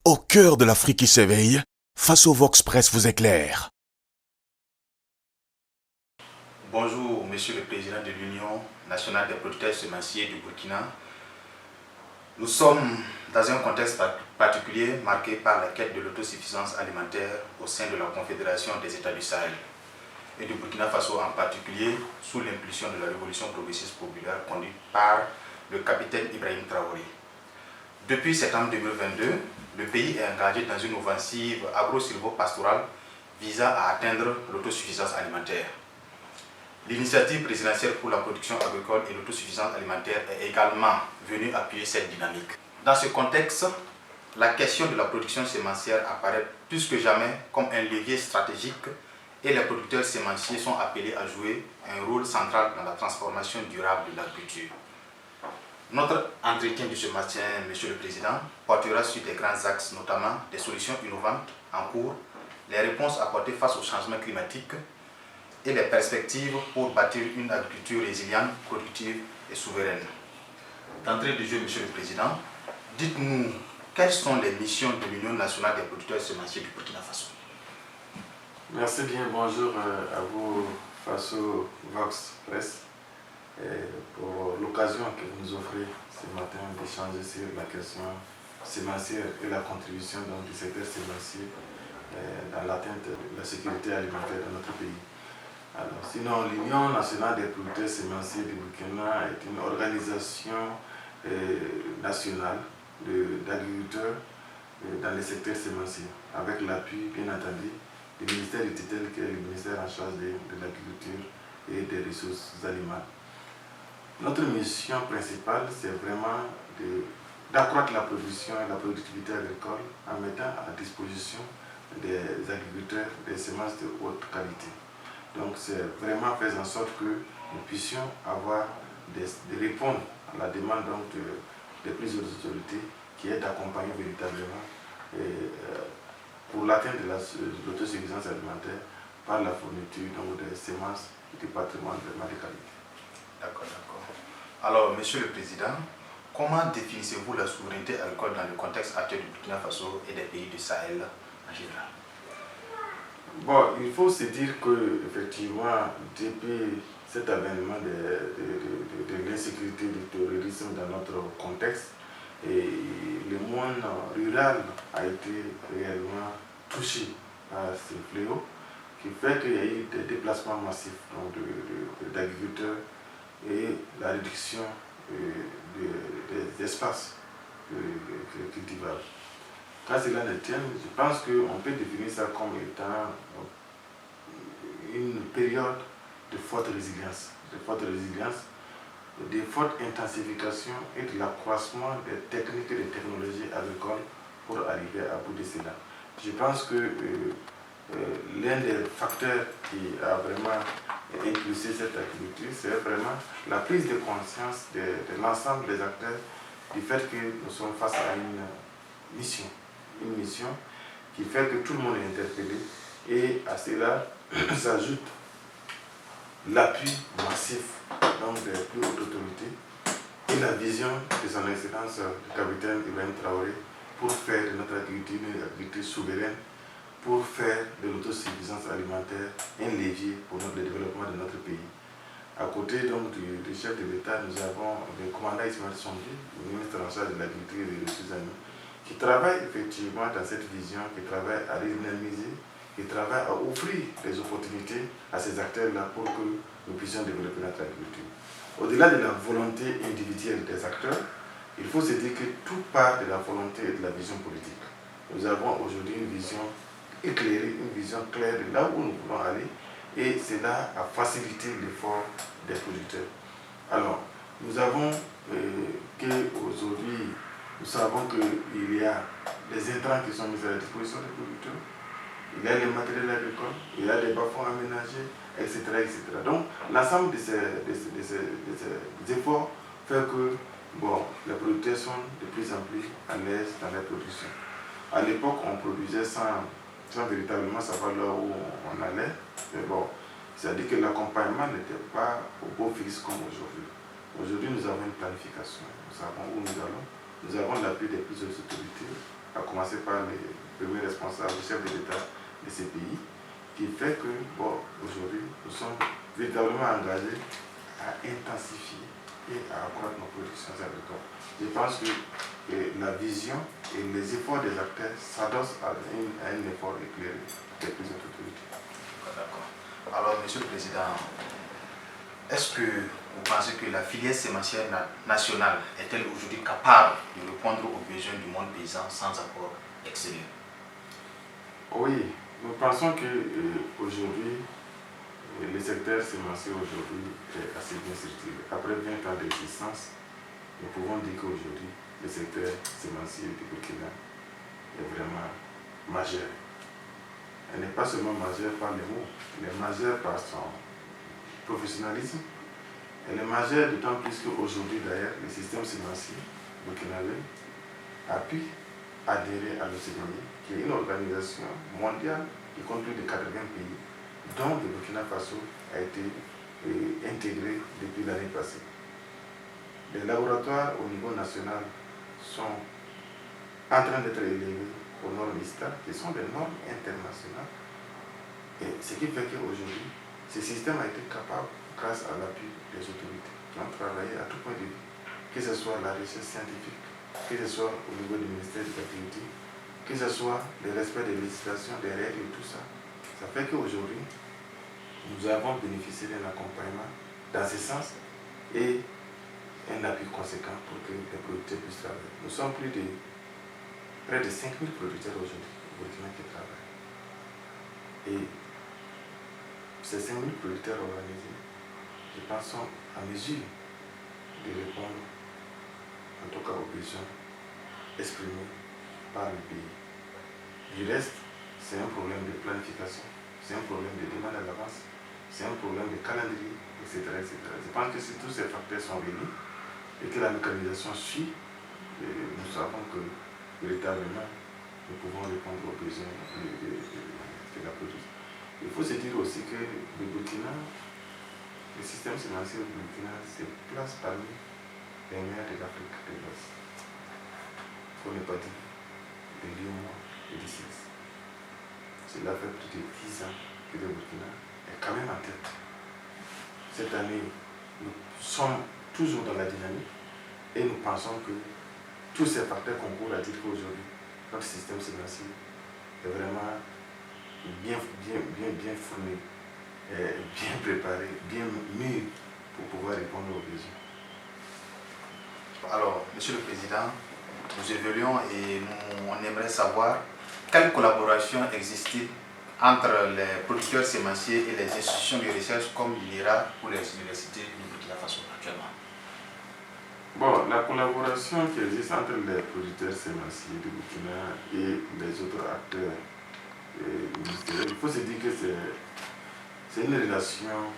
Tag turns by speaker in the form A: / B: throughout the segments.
A: Au cœur de l'Afrique qui s'éveille, Faso Vox Press vous éclaire.
B: Bonjour, Monsieur le Président de l'Union nationale des producteurs semenciers du Burkina. Nous sommes dans un contexte particulier marqué par la quête de l'autosuffisance alimentaire au sein de la Confédération des États du Sahel et du Burkina Faso en particulier sous l'impulsion de la révolution progressiste populaire conduite par le capitaine Ibrahim Traoré. Depuis septembre 2022, le pays est engagé dans une offensive agro-silvo-pastorale visant à atteindre l'autosuffisance alimentaire. L'initiative présidentielle pour la production agricole et l'autosuffisance alimentaire est également venue appuyer cette dynamique. Dans ce contexte, la question de la production sémencière apparaît plus que jamais comme un levier stratégique et les producteurs sémenciers sont appelés à jouer un rôle central dans la transformation durable de l'agriculture. Notre entretien de ce matin, Monsieur le Président, portera sur des grands axes, notamment des solutions innovantes en cours, les réponses apportées face au changement climatique et les perspectives pour bâtir une agriculture résiliente, productive et souveraine. D'entrée de jeu, Monsieur le Président, dites-nous quelles sont les missions de l'Union nationale des producteurs semenciers du Burkina Faso.
C: Merci bien, bonjour à vous, Faso Vox Press, pour l'occasion que vous nous offrez ce matin d'échanger sur la question sémencière et la contribution du secteur sémencier dans l'atteinte de la sécurité alimentaire dans notre pays. Alors, sinon, l'Union nationale des producteurs sémenciers du Burkina est une organisation nationale d'agriculteurs dans le secteur sémencier, avec l'appui, bien entendu, du ministère du tutelle, qui est le ministère en charge de l'agriculture et des ressources animales. Notre mission principale, c'est vraiment d'accroître la production et la productivité agricole en mettant à disposition des agriculteurs des semences de haute qualité. Donc c'est vraiment faire en sorte que nous puissions avoir de répondre à la demande des plus hautes autorités qui est d'accompagner véritablement pour l'atteinte de l'autosuffisance alimentaire par la fourniture des semences du patrimoine de qualité.
B: D'accord. Alors, Monsieur le Président, comment définissez-vous la souveraineté agricole dans le contexte actuel du Burkina Faso et des pays du Sahel en général?
C: Bon, il faut se dire que effectivement, depuis cet avènement de l'insécurité, du terrorisme dans notre contexte, et le monde rural a été réellement touché par ce fléau, qui fait qu'il y a eu des déplacements massifs d'agriculteurs et la réduction des espaces cultivables. Quand cela ne tient, je pense qu'on peut définir ça comme étant une période de forte résilience, de forte intensification et de l'accroissement des techniques et des technologies agricoles pour arriver à bout de cela. Je pense que l'un des facteurs qui a vraiment impulsé cette activité, c'est vraiment la prise de conscience de l'ensemble des acteurs du fait que nous sommes face à une mission qui fait que tout le monde est interpellé, et à cela s'ajoute l'appui massif des plus hautes autorités et la vision de son excellence le capitaine Ibrahim Traoré pour faire de notre agriculture une agriculture souveraine, pour faire de l'autosuffisance alimentaire un levier pour le développement de notre pays. À côté du chef de l'État, nous avons le commandant Ismaël Sombi, le ministre en charge de l'agriculture et des ressources animales, qui travaille effectivement dans cette vision, qui travaille à redynamiser, qui travaille à offrir des opportunités à ces acteurs-là pour que nous puissions développer notre agriculture. Au-delà de la volonté individuelle des acteurs, il faut se dire que tout part de la volonté et de la vision politique. Nous avons aujourd'hui une vision éclairée, une vision claire de là où nous voulons aller, et cela a facilité l'effort des producteurs. Alors, nous avons qu'aujourd'hui, nous savons qu'il y a des intrants qui sont mis à la disposition des producteurs, il y a les matériels agricoles, il y a des bas-fonds aménagés, etc. Donc, l'ensemble de ces efforts fait que les producteurs sont de plus en plus à l'aise dans la production. À l'époque, on produisait sans véritablement savoir là où on allait, mais c'est-à-dire que l'accompagnement n'était pas au beau fixe comme aujourd'hui. Aujourd'hui, nous avons une planification, nous savons où nous allons, nous avons l'appui des plus autorités, à commencer par les premiers responsables, les chefs de l'État de ces pays, qui fait que, bon, aujourd'hui, nous sommes véritablement engagés à intensifier et à accroître nos productions agricoles. Je pense que la vision et les efforts des acteurs s'adossent à un effort éclairé des plusieurs autorités.
B: D'accord. Alors, Monsieur le Président, est-ce que vous pensez que la filière sémencière nationale est-elle aujourd'hui capable de répondre aux besoins du monde paysan sans apport extérieur?
C: Oui, nous pensons qu'aujourd'hui, le secteur sémencier aujourd'hui est assez bien structuré. Après 20 ans d'existence, nous pouvons dire qu'aujourd'hui, le secteur sémencier du Burkina est vraiment majeur. Elle n'est pas seulement majeure par les mots, elle est majeure par son professionnalisme. Elle est majeure d'autant plus qu'aujourd'hui, d'ailleurs, le système sémencier burkinabé a pu adhérer à l'OCDE, qui est une organisation mondiale qui compte plus de 80 pays, dont le Burkina Faso a été intégré depuis l'année passée. Les laboratoires au niveau national sont en train d'être élevés aux normes ISTA, qui sont des normes internationales. Et ce qui fait qu'aujourd'hui, ce système a été capable, grâce à l'appui des autorités qui ont travaillé à tout point de vue, que ce soit la recherche scientifique, que ce soit au niveau du ministère de l'Agriculture, que ce soit le respect des législations, des règles et tout ça. Ça fait qu'aujourd'hui, nous avons bénéficié d'un accompagnement dans ce sens et un appui conséquent pour que les producteurs puissent travailler. Nous sommes près de 5000 producteurs aujourd'hui au Burkina qui travaillent. Et ces 5000 producteurs organisés, je pense, sont en mesure de répondre, en tout cas aux besoins exprimés par le pays. Du reste, c'est un problème de planification, c'est un problème de demande à l'avance, c'est un problème de calendrier, etc., etc. Je pense que si tous ces facteurs sont réunis et que la mécanisation suit, nous savons que véritablement, nous pouvons répondre aux besoins de la production. Il faut se dire aussi que le Burkina, le système sémencier du Burkina se place parmi les meilleurs de l'Afrique de l'Ouest. Pour ne pas dire de l'UEMOA et du CIS. Cela fait plus de 10 ans que le Burkina est quand même en tête. Cette année, nous sommes toujours dans la dynamique et nous pensons que tous ces facteurs concourent à dire qu'aujourd'hui, notre système sémencier est vraiment bien fourni, bien préparé, bien mûr pour pouvoir répondre aux besoins.
B: Alors, Monsieur le Président, nous évoluons et on aimerait savoir quelle collaboration existe-t-il entre les producteurs sémenciers et les institutions de recherche comme l'INERA ou les universités du Burkina Faso actuellement.
C: Bon, la collaboration qui existe entre les producteurs sémenciers du Burkina et les autres acteurs ministériels, il faut se dire que c'est une relation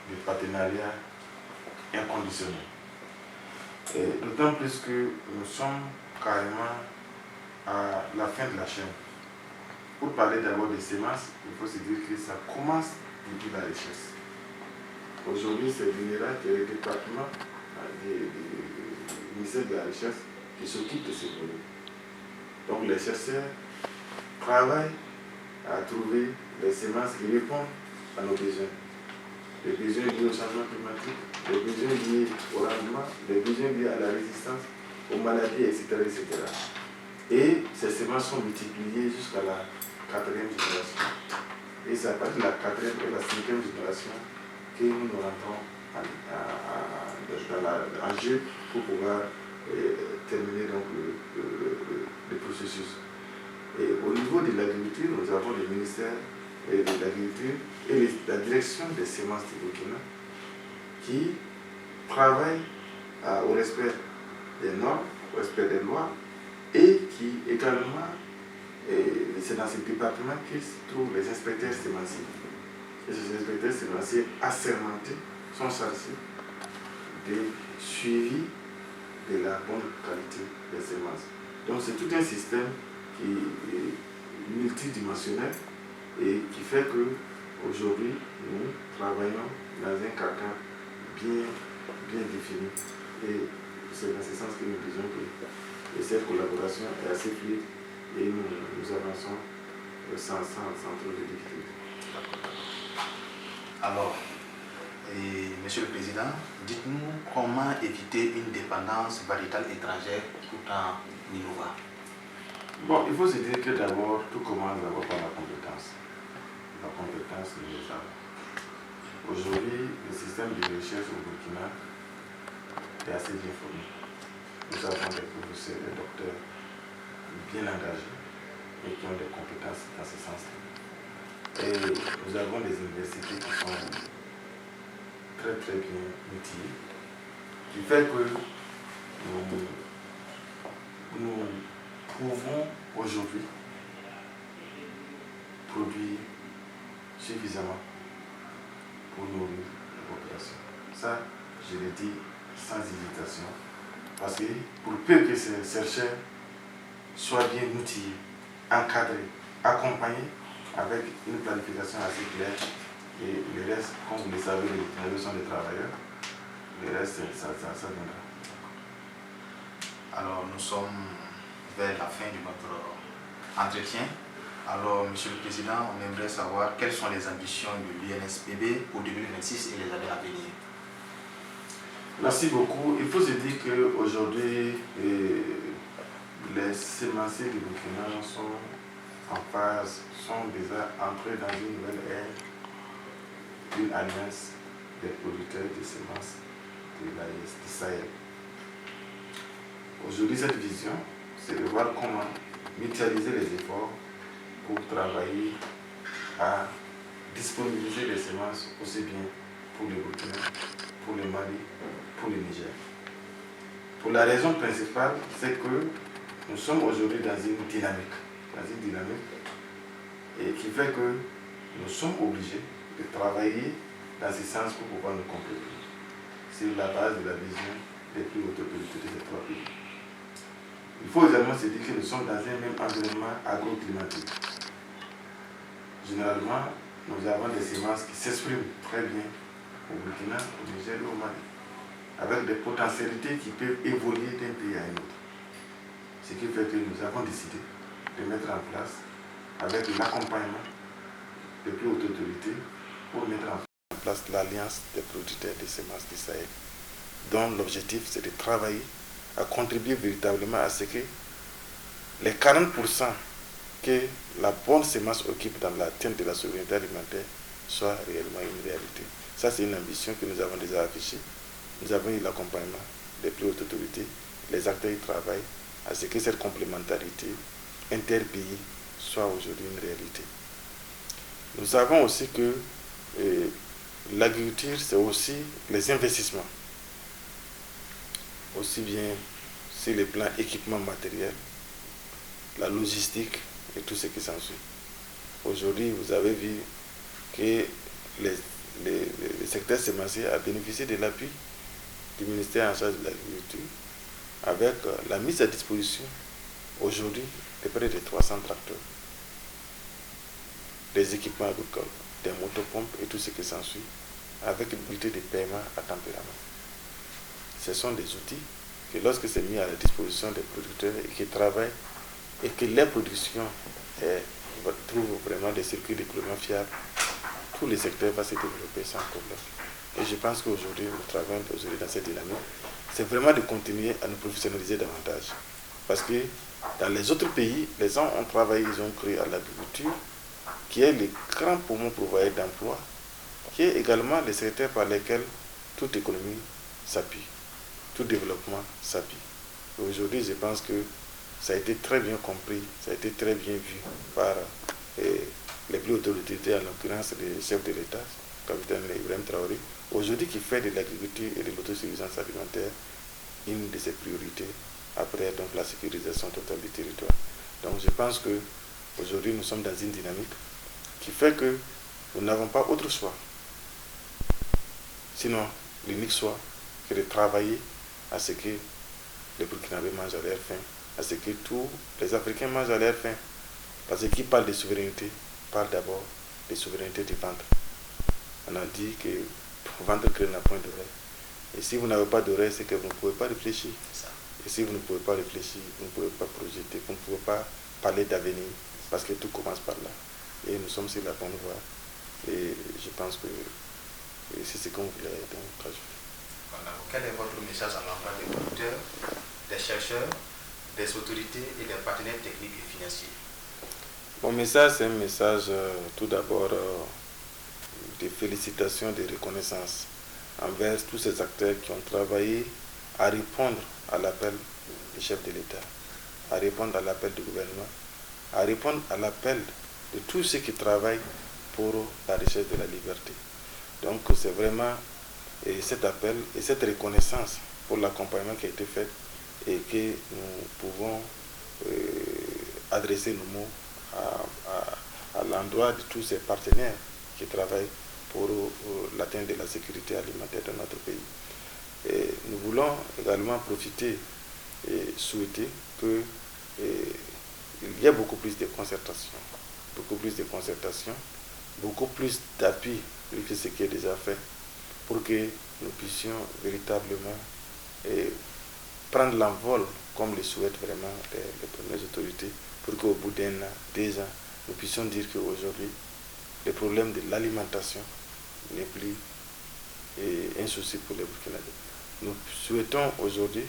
C: de partenariat inconditionnel. D'autant plus que nous sommes carrément à la fin de la chaîne. Pour parler d'abord des semences, il faut se dire que ça commence depuis la recherche. Aujourd'hui, c'est l'INERA qui est le département du ministère de la Recherche qui s'occupe de ces volets. Donc les chercheurs travaillent à trouver les semences qui répondent à nos besoins. Les besoins liés au changement climatique, les besoins liés au rendement, les besoins liés à la résistance, aux maladies, etc. etc. Et ces semences sont multipliées jusqu'à la 4e génération. Et c'est à partir de la 4e et la 5e génération que nous rentrons en jeu pour pouvoir terminer donc le processus. Et au niveau de l'agriculture, nous avons le ministère de l'Agriculture et la direction des semences du Burkina qui travaillent au respect des normes, au respect des lois et qui également, c'est dans ce département que se trouvent les inspecteurs sémenciers. Et ces inspecteurs sémenciers assermentés sont chargés de suivi de la bonne qualité des semences. Donc c'est tout un système qui est multidimensionnel et qui fait que aujourd'hui nous travaillons dans un cadre bien défini. Et c'est dans ce sens que nous disons que Et cette collaboration est assez fluide et nous avançons sans trop de difficultés.
B: Alors, Monsieur le Président, dites-nous comment éviter une dépendance variétale étrangère tout en innovant.
C: Bon, il faut se dire que d'abord, tout commence d'abord par la compétence. La compétence, nous les avons. Aujourd'hui, le système de recherche au Burkina est assez bien fourni. Nous avons des professeurs, des docteurs bien engagés et qui ont des compétences dans ce sens-là. Et nous avons des universités qui sont très bien outillées, qui fait que nous pouvons aujourd'hui produire suffisamment pour nourrir la population. Ça, je le dis sans hésitation, parce que pour peu que ces chercheurs soient bien outillés, encadrés, accompagnés avec une planification assez claire, et le reste, comme vous le savez, les travailleurs sont des travailleurs, le reste, ça viendra.
B: Alors, nous sommes vers la fin de notre entretien. Alors, Monsieur le Président, on aimerait savoir quelles sont les ambitions de l'UNSPB pour 2026 et les années à venir.
C: Merci beaucoup. Il faut se dire qu'aujourd'hui, les sémenciers du Burkina sont en phase, sont déjà entrés dans une nouvelle ère d'une alliance des producteurs de semences du Sahel. Aujourd'hui, cette vision, c'est de voir comment mutualiser les efforts pour travailler à disponibiliser les semences aussi bien pour le Burkina, pour le Mali, pour le Niger. Pour la raison principale, c'est que nous sommes aujourd'hui dans une dynamique et qui fait que nous sommes obligés de travailler dans ce sens pour pouvoir nous compléter sur la base de la vision des plus hautes autorités de ces trois pays. Il faut également se dire que nous sommes dans un même environnement agroclimatique. Généralement, nous avons des semences qui s'expriment très bien au Burkina, au Niger et au Mali, avec des potentialités qui peuvent évoluer d'un pays à un autre. Ce qui fait que nous avons décidé de mettre en place, avec l'accompagnement des plus hautes autorités, pour mettre en place l'Alliance des producteurs de semences du Sahel, dont l'objectif c'est de travailler à contribuer véritablement à ce que les 40% que la bonne semence occupe dans l'atteinte de la souveraineté alimentaire soient réellement une réalité. Ça, c'est une ambition que nous avons déjà affichée. Nous avons eu l'accompagnement des plus hautes autorités. Les acteurs y travaillent à ce que cette complémentarité interpays soit aujourd'hui une réalité. Nous savons aussi que l'agriculture, c'est aussi les investissements, aussi bien sur le plan équipement matériel, la logistique et tout ce qui s'ensuit. Aujourd'hui, vous avez vu que le secteur sémencier a bénéficié de l'appui du ministère en charge de l'agriculture avec la mise à disposition aujourd'hui de près de 300 tracteurs, des équipements agricoles, des motopompes et tout ce qui s'ensuit, avec une unité de paiement à tempérament. Ce sont des outils que lorsque c'est mis à la disposition des producteurs et qui travaillent et que les productions trouvent vraiment des circuits de déploiement fiables, tous les secteurs vont se développer sans problème. Et je pense qu'aujourd'hui, nous travaillons dans cette dynamique. C'est vraiment de continuer à nous professionnaliser davantage. Parce que dans les autres pays, les gens ont travaillé, ils ont créé à l'agriculture, qui est le grand poumon pourvoyeur d'emploi, qui est également le secteur par lequel toute économie s'appuie, tout développement s'appuie. Aujourd'hui, je pense que ça a été très bien compris, ça a été très bien vu par les plus hautes autorités, en l'occurrence le chef de l'État, capitaine Ibrahim Traoré, aujourd'hui qui fait de l'agriculture et de l'autosuffisance alimentaire une de ses priorités, après donc la sécurisation totale du territoire. Donc je pense que aujourd'hui nous sommes dans une dynamique qui fait que nous n'avons pas autre choix, sinon l'unique choix que de travailler à ce que les Burkinabés mangent à leur faim, à ce que tous les Africains mangent à leur faim. Parce que qui parle de souveraineté, parle d'abord de souveraineté du ventre. On a dit que le ventre crée n'a point d'oreille. Et si vous n'avez pas d'oreille, c'est que vous ne pouvez pas réfléchir. Et si vous ne pouvez pas réfléchir, vous ne pouvez pas projeter, vous ne pouvez pas parler d'avenir, parce que tout commence par là. Et nous sommes sur la bonne voie. Et je pense que c'est ce qu'on voulait donc rajouter.
B: Voilà. Quel est votre message à l'endroit des producteurs, des chercheurs, des autorités et des partenaires techniques et financiers?
C: Mon message, c'est un message tout d'abord de félicitations, de reconnaissance envers tous ces acteurs qui ont travaillé à répondre à l'appel du chef de l'État, à répondre à l'appel du gouvernement, à répondre à l'appel de tous ceux qui travaillent pour la recherche de la liberté. Donc c'est vraiment cet appel et cette reconnaissance pour l'accompagnement qui a été fait et que nous pouvons adresser nos mots à l'endroit de tous ces partenaires qui travaillent pour l'atteinte de la sécurité alimentaire de notre pays. Et nous voulons également profiter et souhaiter qu'il y ait beaucoup plus de concertation, beaucoup plus d'appui plus que ce qui est déjà fait pour que nous puissions véritablement prendre l'envol comme le souhaitent vraiment les premières autorités pour qu'au bout d'un an, 2 ans, nous puissions dire qu'aujourd'hui, le problème de l'alimentation n'est plus un souci pour les Burkinabés. Nous souhaitons aujourd'hui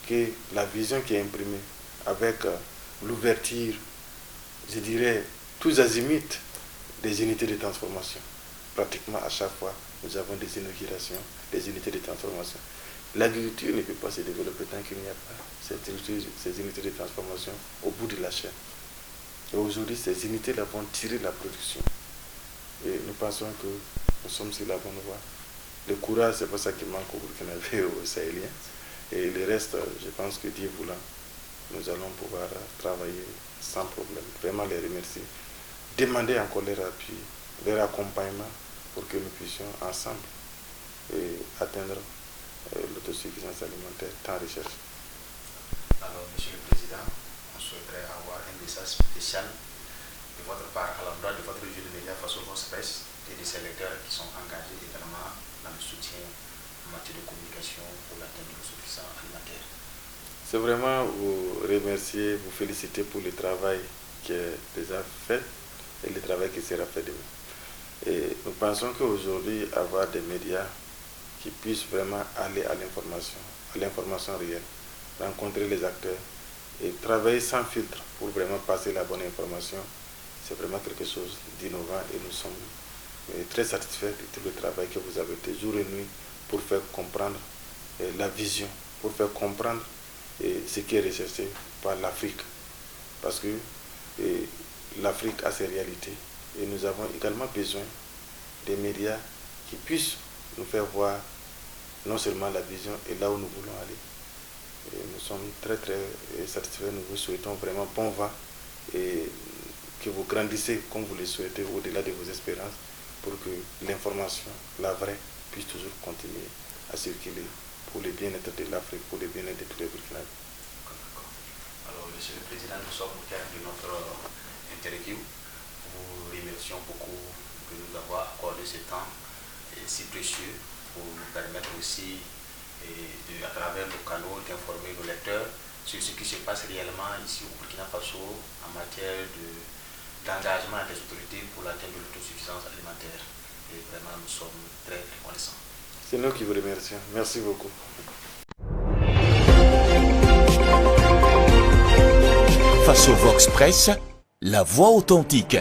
C: que la vision qui est imprimée avec l'ouverture, je dirais, tous azimuts des unités de transformation. Pratiquement à chaque fois, nous avons des inaugurations, des unités de transformation. L'agriculture ne peut pas se développer tant qu'il n'y a pas ces unités de transformation au bout de la chaîne. Et aujourd'hui, ces unités-là vont tirer la production. Et nous pensons que nous sommes sur la bonne voie. Le courage, c'est pas ça qui manque au Burkinabé et aux Sahéliens. Et le reste, je pense que Dieu voulant, nous allons pouvoir travailler sans problème. Vraiment les remercier. Demander encore leur appui, leur accompagnement pour que nous puissions ensemble atteindre l'autosuffisance alimentaire tant recherchée.
B: Alors, Monsieur le Président, on souhaiterait avoir un message spécial de votre part à l'endroit de votre jeu de médias Faso Vox Press et de ses lecteurs qui sont engagés également dans le soutien en matière de communication pour l'atteinte de l'autosuffisance alimentaire.
C: C'est vraiment vous remercier, vous féliciter pour le travail qui est déjà fait et le travail qui sera fait demain. Et nous pensons qu'aujourd'hui, avoir des médias qui puissent vraiment aller à l'information réelle, rencontrer les acteurs et travailler sans filtre pour vraiment passer la bonne information, c'est vraiment quelque chose d'innovant et nous sommes très satisfaits de tout le travail que vous avez fait jour et nuit pour faire comprendre la vision, pour faire comprendre ce qui est recherché par l'Afrique. Parce que l'Afrique a ses réalités et nous avons également besoin des médias qui puissent nous faire voir non seulement la vision et là où nous voulons aller. Et nous sommes très satisfaits, nous vous souhaitons vraiment bon vent et que vous grandissez comme vous le souhaitez au-delà de vos espérances pour que l'information, la vraie, puisse toujours continuer à circuler pour le bien-être de l'Afrique, pour le bien-être de tous les Burkinabés.
B: Alors, Monsieur le Président, nous sommes au terme de notre interview. Nous remercions beaucoup de nous avoir accordé ce temps si précieux pour nous permettre aussi, à travers nos canaux, d'informer nos lecteurs sur ce qui se passe réellement ici au Burkina Faso en matière d'engagement des autorités pour l'atteinte de l'autosuffisance alimentaire. Et vraiment, nous sommes très reconnaissants.
C: C'est nous qui vous remercions. Merci beaucoup.
A: Faso Vox Press, la voix authentique.